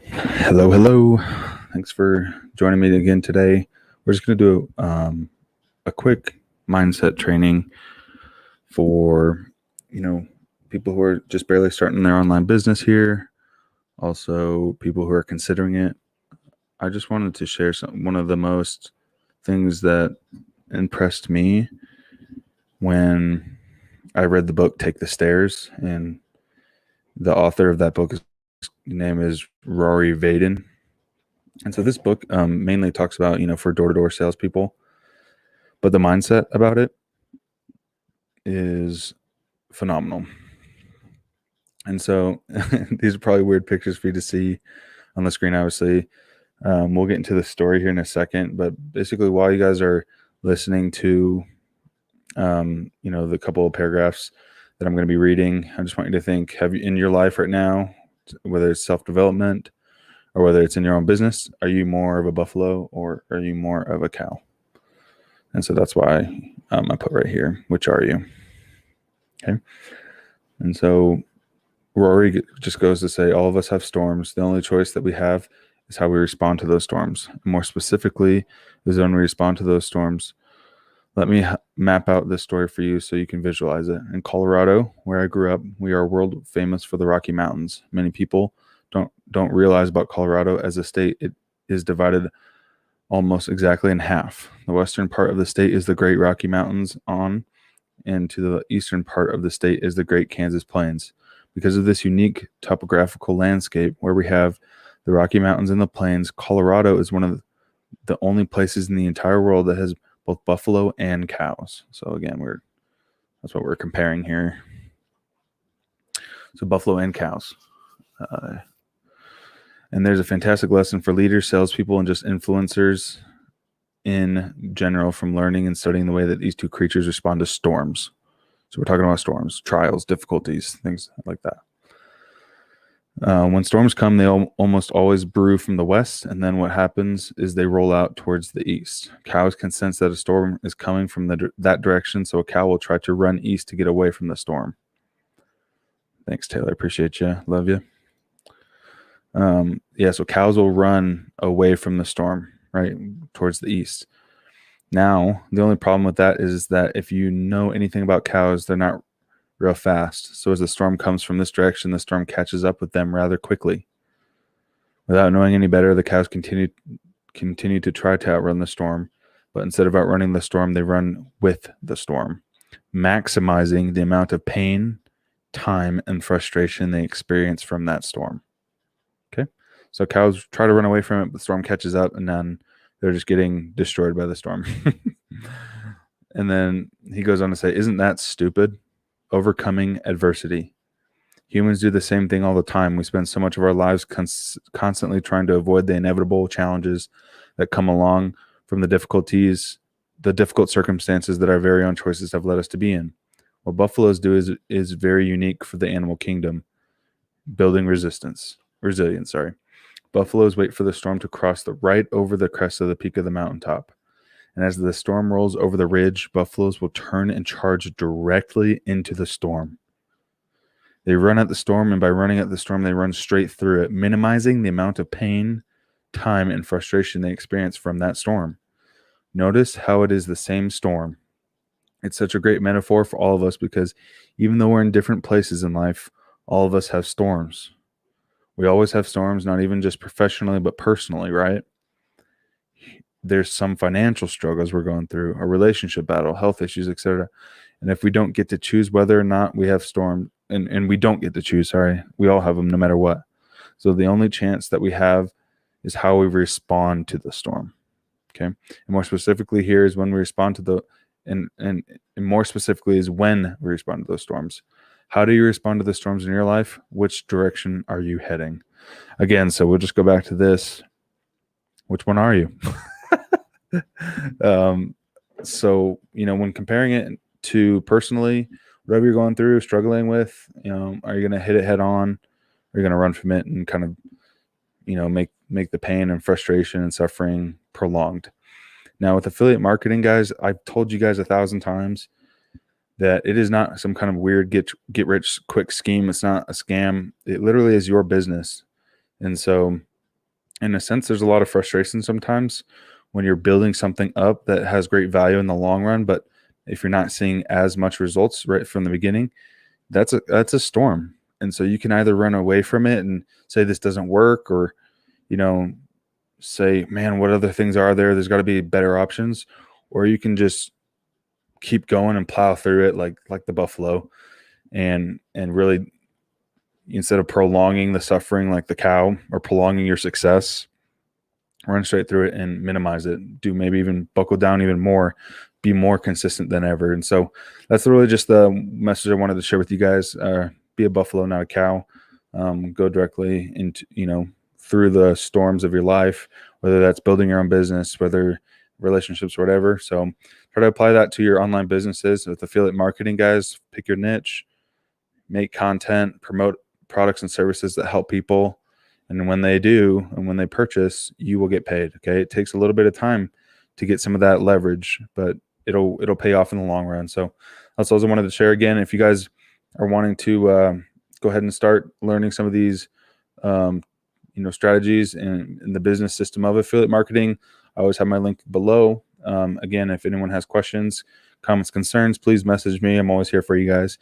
Hello, hello. Thanks for joining me again today. We're just going to do a quick mindset training for, people who are just barely starting their online business here. Also, people who are considering it. I just wanted to share one of the most things that impressed me when I read the book Take the Stairs, and the author of that book name is Rory Vaden. And so this book mainly talks about, for door-to-door salespeople, but the mindset about it is phenomenal. And so these are probably weird pictures for you to see on the screen, obviously. We'll get into the story here in a second, but basically while you guys are listening to, the couple of paragraphs that I'm going to be reading, I just want you to think, have you in your life right now, whether it's self-development or whether it's in your own business, are you more of a buffalo or are you more of a cow? And so that's why I put right here, which are you? Okay. And so Rory just goes to say, all of us have storms. The only choice that we have is how we respond to those storms. More specifically, is when we respond to those storms. Let me map out this story for you so you can visualize it. In Colorado, where I grew up, we are world famous for the Rocky Mountains. Many people don't realize about Colorado as a state. It is divided almost exactly in half. The western part of the state is the Great Rocky Mountains and to the eastern part of the state is the Great Kansas Plains. Because of this unique topographical landscape where we have the Rocky Mountains and the plains, Colorado is one of the only places in the entire world that has both buffalo and cows. So again, that's what we're comparing here. So buffalo and cows. And there's a fantastic lesson for leaders, salespeople, and just influencers in general from learning and studying the way that these two creatures respond to storms. So we're talking about storms, trials, difficulties, things like that. When storms come, they almost always brew from the west, and then what happens is they roll out towards the east. Cows can sense that a storm is coming from that direction, so a cow will try to run east to get away from the storm. Thanks, Taylor. Appreciate you. Love you. So cows will run away from the storm, right, towards the east. Now, the only problem with that is that if you know anything about cows, they're not real fast. So as the storm comes from this direction, the storm catches up with them rather quickly. Without knowing any better, the cows continue to try to outrun the storm, but instead of outrunning the storm, they run with the storm, maximizing the amount of pain, time, and frustration they experience from that storm. Okay? So cows try to run away from it, but the storm catches up, and then they're just getting destroyed by the storm. And then he goes on to say, isn't that stupid? Overcoming adversity. Humans do the same thing all the time. We spend so much of our lives constantly trying to avoid the inevitable challenges that come along from the difficult circumstances that our very own choices have led us to be in. What buffaloes do is very unique for the animal kingdom, building resilience. Buffaloes wait for the storm to cross right over the crest of the peak of the mountaintop. And as the storm rolls over the ridge, buffaloes will turn and charge directly into the storm. They run at the storm, and by running at the storm, they run straight through it, minimizing the amount of pain, time, and frustration they experience from that storm. Notice how it is the same storm. It's such a great metaphor for all of us because even though we're in different places in life, all of us have storms. We always have storms, not even just professionally, but personally, right? There's some financial struggles we're going through, a relationship battle, health issues, etc. And if we don't get to choose whether or not we have storms, and we don't get to choose, we all have them no matter what. So the only chance that we have is how we respond to the storm. Okay. And more specifically here is when we respond to and more specifically is when we respond to those storms. How do you respond to the storms in your life? Which direction are you heading? Again, so we'll just go back to this. Which one are you? So, when comparing it to personally, whatever you're going through, struggling with, are you going to hit it head on? Are you going to run from it and kind of, make the pain and frustration and suffering prolonged? Now, with affiliate marketing, guys, I've told you guys 1,000 times that it is not some kind of weird get rich quick scheme. It's not a scam. It literally is your business. And so in a sense, there's a lot of frustration sometimes when you're building something up that has great value in the long run, but if you're not seeing as much results right from the beginning, that's a storm. And so you can either run away from it and say this doesn't work, or you know say, man, what other things are there? There's got to be better options. Or you can just keep going and plow through it like the buffalo, and really, instead of prolonging the suffering like the cow or prolonging your success, run straight through it and minimize it. Do maybe even buckle down even more, be more consistent than ever. And so that's really just the message I wanted to share with you guys. Be a buffalo, not a cow. Go directly into, through the storms of your life, whether that's building your own business, whether relationships, or whatever. So try to apply that to your online businesses with affiliate marketing, guys. Pick your niche, make content, promote products and services that help people. And when they do, and when they purchase, you will get paid. Okay. It takes a little bit of time to get some of that leverage, but it'll pay off in the long run. So that's all I wanted to share. Again, if you guys are wanting to go ahead and start learning some of these strategies in the business system of affiliate marketing, I always have my link below. Again, if anyone has questions, comments, concerns, please message me. I'm always here for you guys.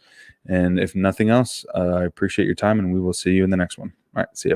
And if nothing else, I appreciate your time, and we will see you in the next one. All right. See you. Bye.